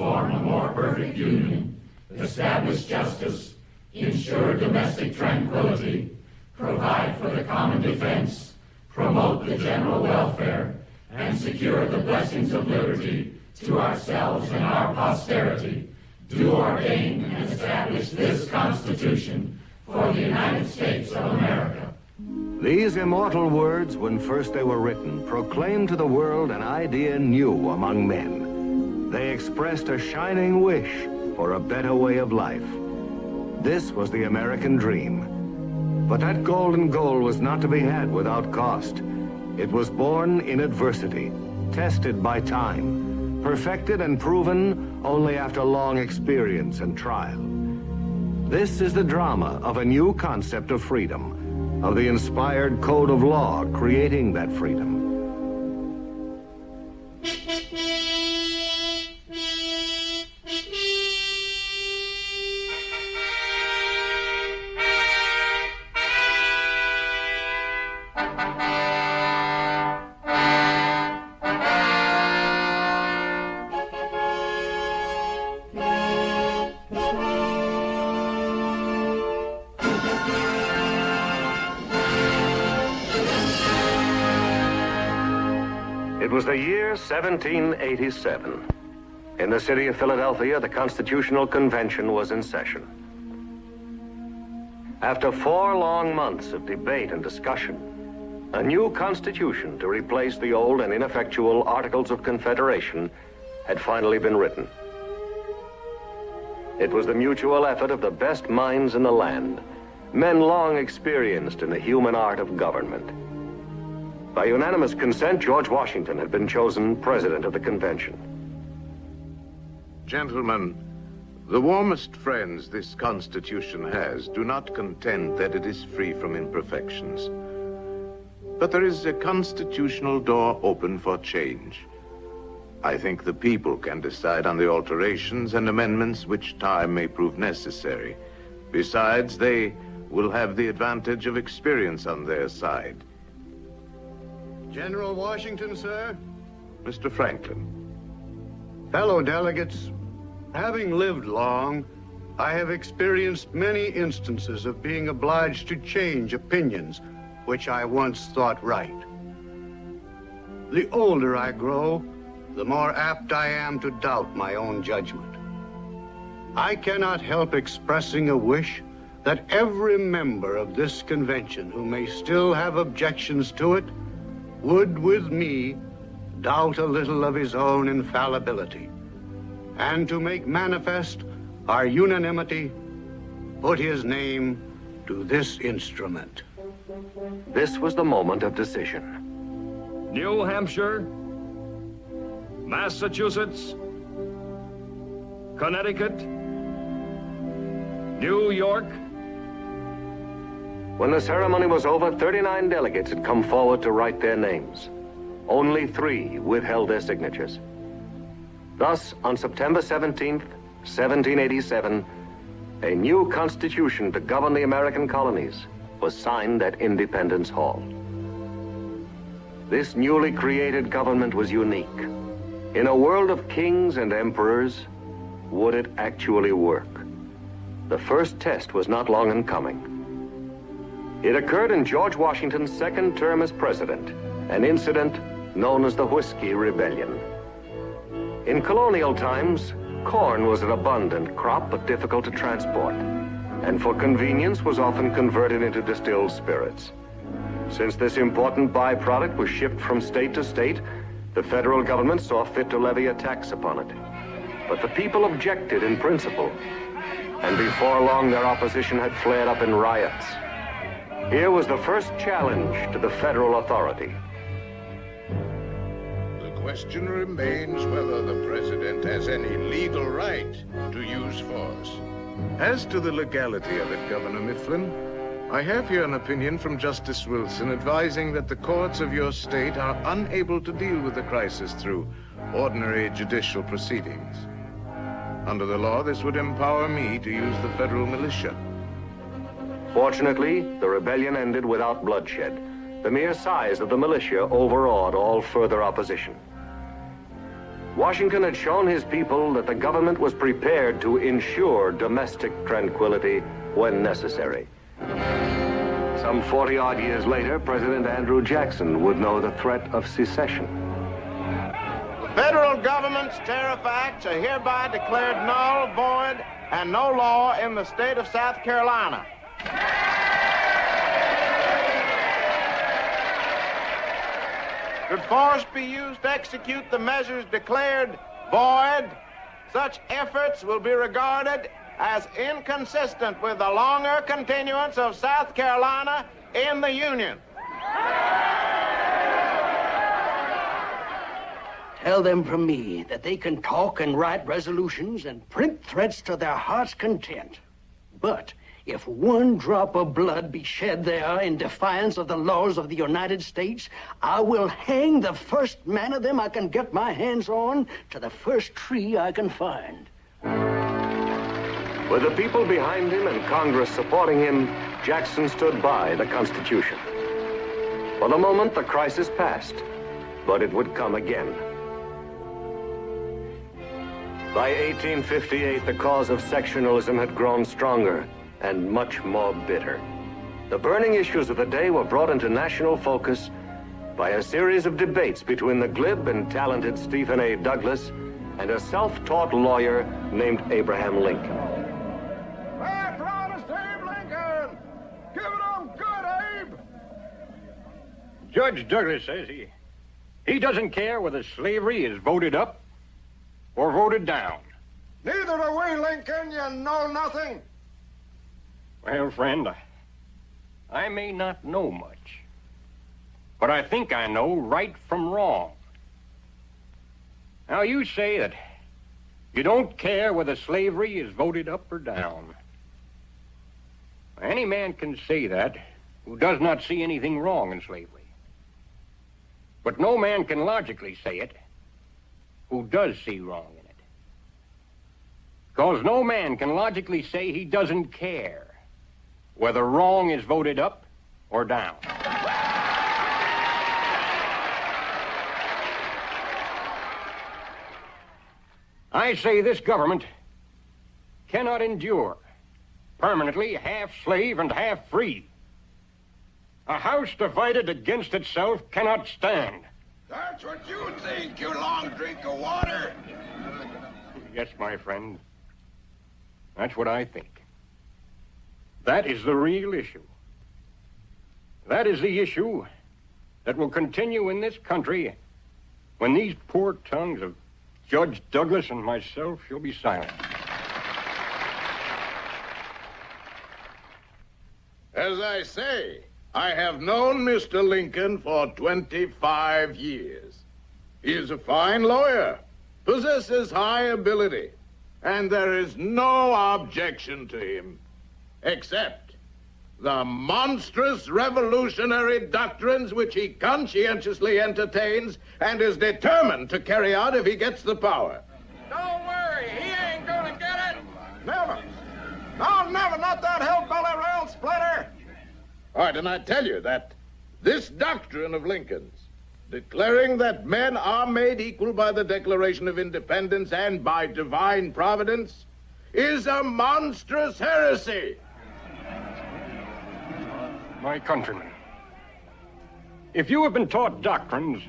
form a more perfect union, establish justice, ensure domestic tranquility, provide for the common defense, promote the general welfare, and secure the blessings of liberty to ourselves and our posterity, do ordain and establish this Constitution for the United States of America. These immortal words, when first they were written, proclaimed to the world an idea new among men. They expressed a shining wish for a better way of life. This was the American dream. But that golden goal was not to be had without cost. It was born in adversity, tested by time, perfected and proven only after long experience and trial. This is the drama of a new concept of freedom, of the inspired code of law creating that freedom. It was the year 1787. In the city of Philadelphia, the Constitutional Convention was in session. After 4 long months of debate and discussion, a new constitution to replace the old and ineffectual Articles of Confederation had finally been written. It was the mutual effort of the best minds in the land, men long experienced in the human art of government. By unanimous consent, George Washington had been chosen president of the convention. Gentlemen, the warmest friends this Constitution has do not contend that it is free from imperfections. But there is a constitutional door open for change. I think the people can decide on the alterations and amendments which time may prove necessary. Besides, they will have the advantage of experience on their side. General Washington, sir. Mr. Franklin. Fellow delegates, having lived long, I have experienced many instances of being obliged to change opinions which I once thought right. The older I grow, the more apt I am to doubt my own judgment. I cannot help expressing a wish that every member of this convention who may still have objections to it would, with me, doubt a little of his own infallibility, and to make manifest our unanimity, put his name to this instrument. This was the moment of decision. New Hampshire, Massachusetts, Connecticut, New York. When the ceremony was over, 39 delegates had come forward to write their names. Only 3 withheld their signatures. Thus, on September 17th, 1787, a new constitution to govern the American colonies was signed at Independence Hall. This newly created government was unique. In a world of kings and emperors, would it actually work? The first test was not long in coming. It occurred in George Washington's second term as president, an incident known as the Whiskey Rebellion. In colonial times, corn was an abundant crop but difficult to transport, and for convenience was often converted into distilled spirits. Since this important byproduct was shipped from state to state, the federal government saw fit to levy a tax upon it. But the people objected in principle, and before long their opposition had flared up in riots. Here was the first challenge to the federal authority. The question remains whether the president has any legal right to use force. As to the legality of it, Governor Mifflin, I have here an opinion from Justice Wilson advising that the courts of your state are unable to deal with the crisis through ordinary judicial proceedings. Under the law, this would empower me to use the federal militia. Fortunately, the rebellion ended without bloodshed. The mere size of the militia overawed all further opposition. Washington had shown his people that the government was prepared to ensure domestic tranquility when necessary. Some 40-odd years later, President Andrew Jackson would know the threat of secession. The federal government's tariff acts are hereby declared null, void, and no law in the state of South Carolina. Should force be used to execute the measures declared void, such efforts will be regarded as inconsistent with the longer continuance of South Carolina in the Union. Tell them from me that they can talk and write resolutions and print threats to their heart's content. But if one drop of blood be shed there in defiance of the laws of the United States, I will hang the first man of them I can get my hands on to the first tree I can find. With the people behind him and Congress supporting him, Jackson stood by the Constitution. For the moment, the crisis passed, but it would come again. By 1858, the cause of sectionalism had grown stronger and much more bitter. The burning issues of the day were brought into national focus by a series of debates between the glib and talented Stephen A. Douglas and a self-taught lawyer named Abraham Lincoln. That's honest Abe Lincoln! Give it up good, Abe! Judge Douglas says he doesn't care whether slavery is voted up or voted down. Neither do we, Lincoln. You know nothing. Well, friend, I may not know much, but I think I know right from wrong. Now, you say that you don't care whether slavery is voted up or down. Any man can say that who does not see anything wrong in slavery. But no man can logically say it who does see wrong in it. Because no man can logically say he doesn't care whether wrong is voted up or down. I say this government cannot endure permanently half slave and half free. A house divided against itself cannot stand. That's what you think, you long drink of water. Yes, my friend. That's what I think. That is the real issue. That is the issue that will continue in this country when these poor tongues of Judge Douglas and myself shall be silent. As I say, I have known Mr. Lincoln for 25 years. He is a fine lawyer, possesses high ability, and there is no objection to him, except the monstrous revolutionary doctrines which he conscientiously entertains and is determined to carry out if he gets the power. Don't worry, he ain't gonna get it. Never. No, never, not that hillbilly rail splitter. All right, and I tell you that this doctrine of Lincoln's, declaring that men are made equal by the Declaration of Independence and by divine providence, is a monstrous heresy. My countrymen, if you have been taught doctrines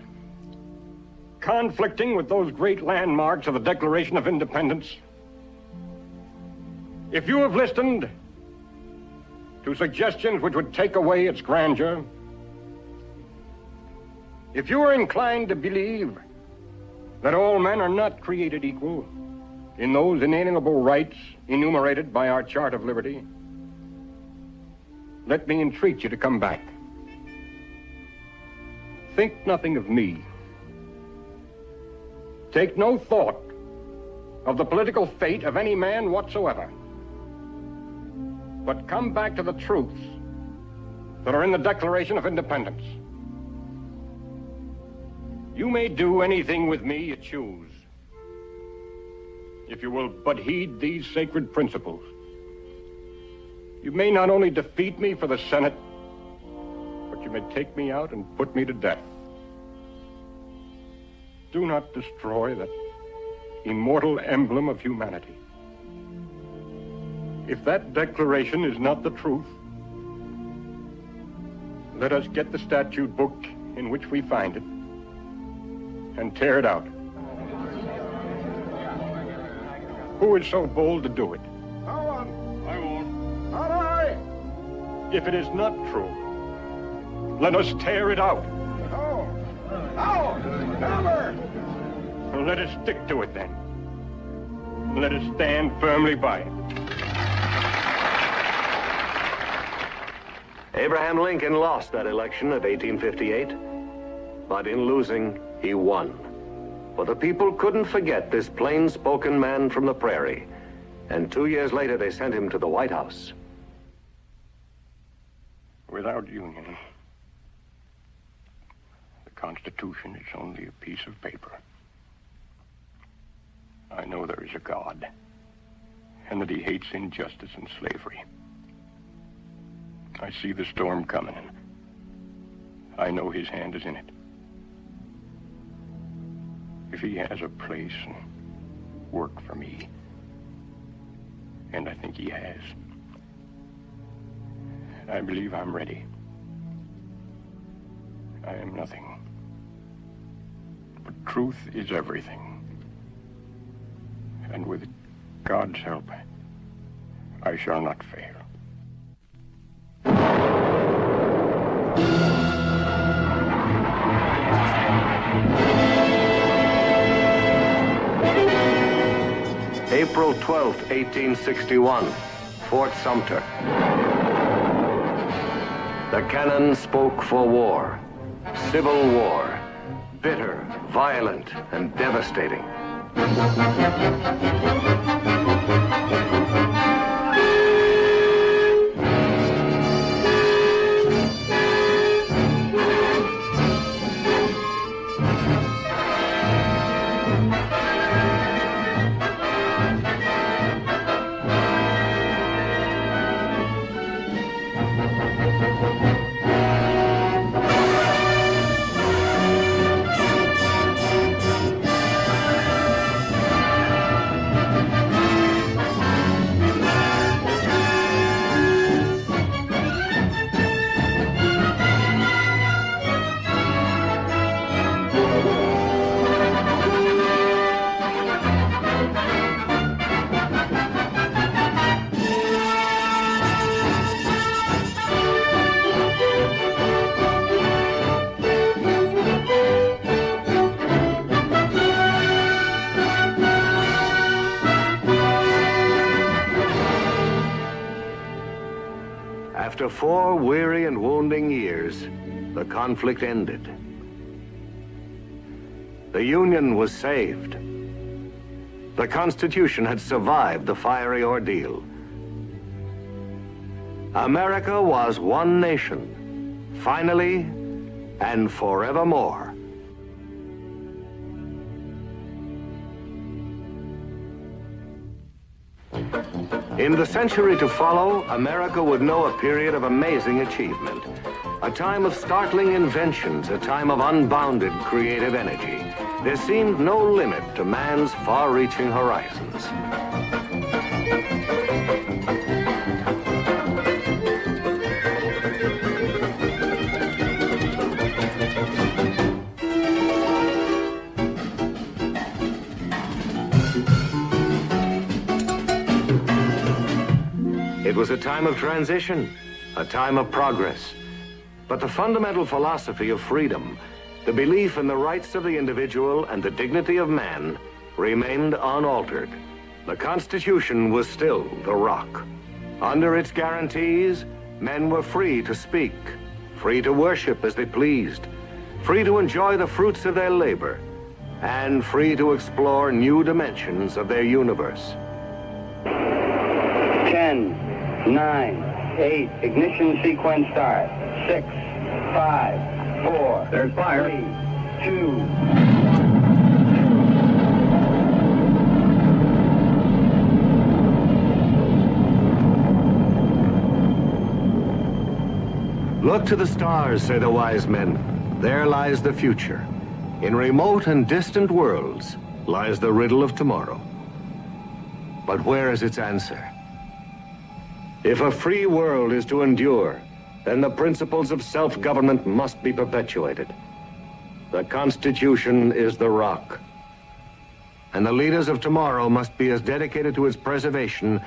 conflicting with those great landmarks of the Declaration of Independence, if you have listened to suggestions which would take away its grandeur, if you are inclined to believe that all men are not created equal in those inalienable rights enumerated by our Chart of Liberty, let me entreat you to come back. Think nothing of me. Take no thought of the political fate of any man whatsoever. But come back to the truths that are in the Declaration of Independence. You may do anything with me you choose, if you will but heed these sacred principles. You may not only defeat me for the Senate, but you may take me out and put me to death. Do not destroy that immortal emblem of humanity. If that declaration is not the truth, let us get the statute book in which we find it and tear it out. Who is so bold to do it? I won't. All right. If it is not true, let us tear it out. Never. Let us stick to it then. Let us stand firmly by it. Abraham Lincoln lost that election of 1858, but in losing, he won. For the people couldn't forget this plain-spoken man from the prairie, and 2 years later they sent him to the White House. Without union, the Constitution is only a piece of paper. I know there is a God, and that he hates injustice and slavery. I see the storm coming, and I know his hand is in it. If he has a place and work for me, and I think he has, I believe I'm ready. I am nothing, but truth is everything. And with God's help, I shall not fail. April 12th, 1861, Fort Sumter. The cannon spoke for war, civil war, bitter, violent, and devastating. After 4 weary and wounding years, the conflict ended. The Union was saved. The Constitution had survived the fiery ordeal. America was one nation, finally and forevermore. In the century to follow, America would know a period of amazing achievement. A time of startling inventions, a time of unbounded creative energy. There seemed no limit to man's far-reaching horizons. It was a time of transition, a time of progress. But the fundamental philosophy of freedom, the belief in the rights of the individual and the dignity of man, remained unaltered. The Constitution was still the rock. Under its guarantees, men were free to speak, free to worship as they pleased, free to enjoy the fruits of their labor, and free to explore new dimensions of their universe. 10, 9, 8, ignition sequence start. 6, 5, 4, there's fire. 3, 2. Look to the stars, say the wise men. There lies the future. In remote and distant worlds, lies the riddle of tomorrow. But where is its answer? If a free world is to endure, then the principles of self-government must be perpetuated. The Constitution is the rock. And the leaders of tomorrow must be as dedicated to its preservation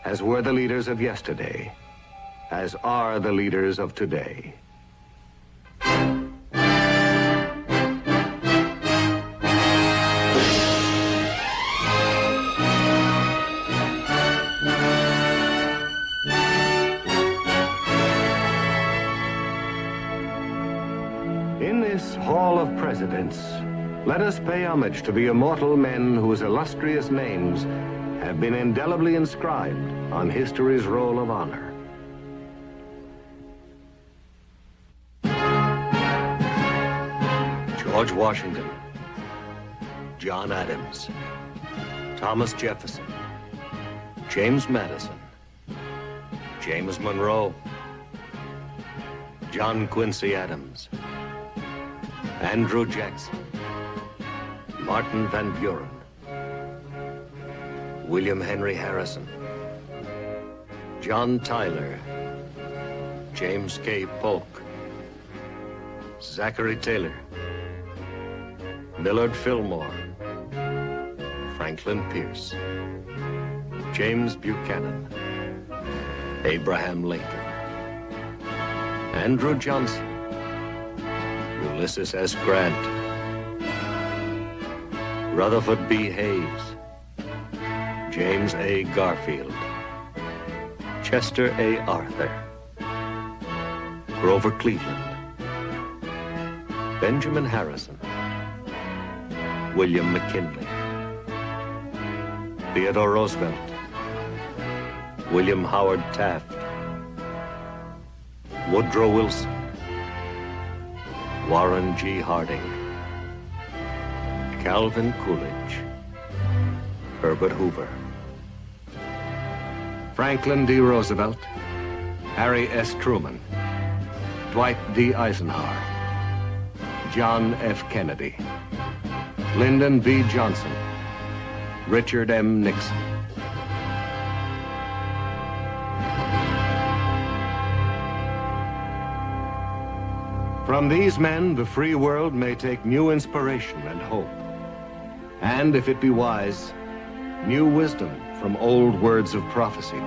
as were the leaders of yesterday, as are the leaders of today. In this Hall of Presidents, let us pay homage to the immortal men whose illustrious names have been indelibly inscribed on history's roll of honor. George Washington, John Adams, Thomas Jefferson, James Madison, James Monroe, John Quincy Adams, Andrew Jackson, Martin Van Buren, William Henry Harrison, John Tyler, James K. Polk, Zachary Taylor, Millard Fillmore, Franklin Pierce, James Buchanan, Abraham Lincoln, Andrew Johnson, Ulysses S. Grant, Rutherford B. Hayes, James A. Garfield, Chester A. Arthur, Grover Cleveland, Benjamin Harrison, William McKinley, Theodore Roosevelt, William Howard Taft, Woodrow Wilson, Warren G. Harding, Calvin Coolidge, Herbert Hoover, Franklin D. Roosevelt, Harry S. Truman, Dwight D. Eisenhower, John F. Kennedy, Lyndon B. Johnson, Richard M. Nixon. From these men, the free world may take new inspiration and hope. And, if it be wise, new wisdom from old words of prophecy.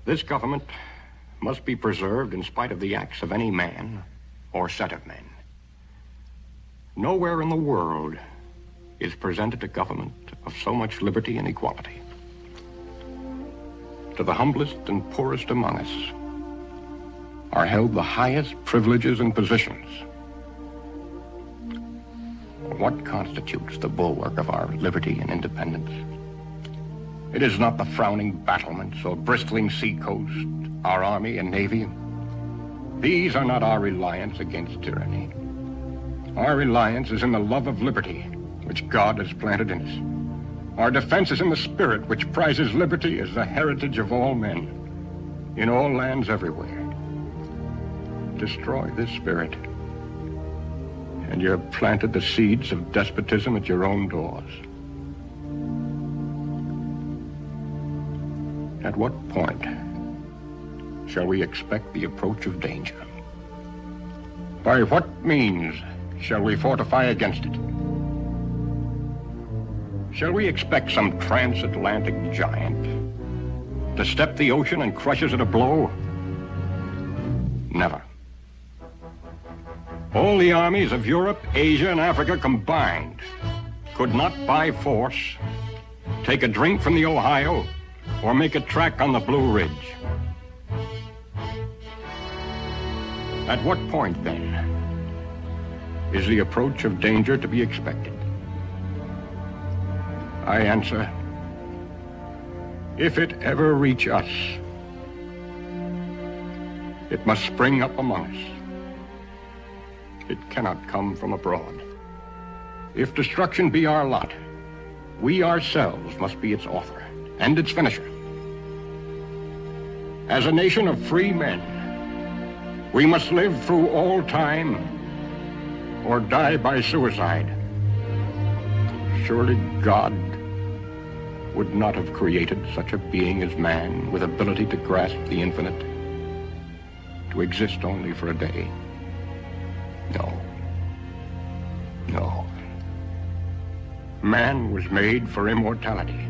This government must be preserved in spite of the acts of any man or set of men. Nowhere in the world is presented a government of so much liberty and equality. To the humblest and poorest among us are held the highest privileges and positions. What constitutes the bulwark of our liberty and independence? It is not the frowning battlements or bristling seacoast, our army and navy. These are not our reliance against tyranny. Our reliance is in the love of liberty, which God has planted in us. Our defense is in the spirit which prizes liberty as the heritage of all men, in all lands everywhere. Destroy this spirit, and you have planted the seeds of despotism at your own doors. At what point shall we expect the approach of danger? By what means shall we fortify against it? Shall we expect some transatlantic giant to step the ocean and crush us at a blow? Never. All the armies of Europe, Asia, and Africa combined could not by force take a drink from the Ohio or make a track on the Blue Ridge. At what point, then, is the approach of danger to be expected? I answer, if it ever reach us, it must spring up among us. It cannot come from abroad. If destruction be our lot, we ourselves must be its author. and its finisher. As a nation of free men, we must live through all time or die by suicide. Surely God would not have created such a being as man with ability to grasp the infinite, to exist only for a day. No. No. Man was made for immortality.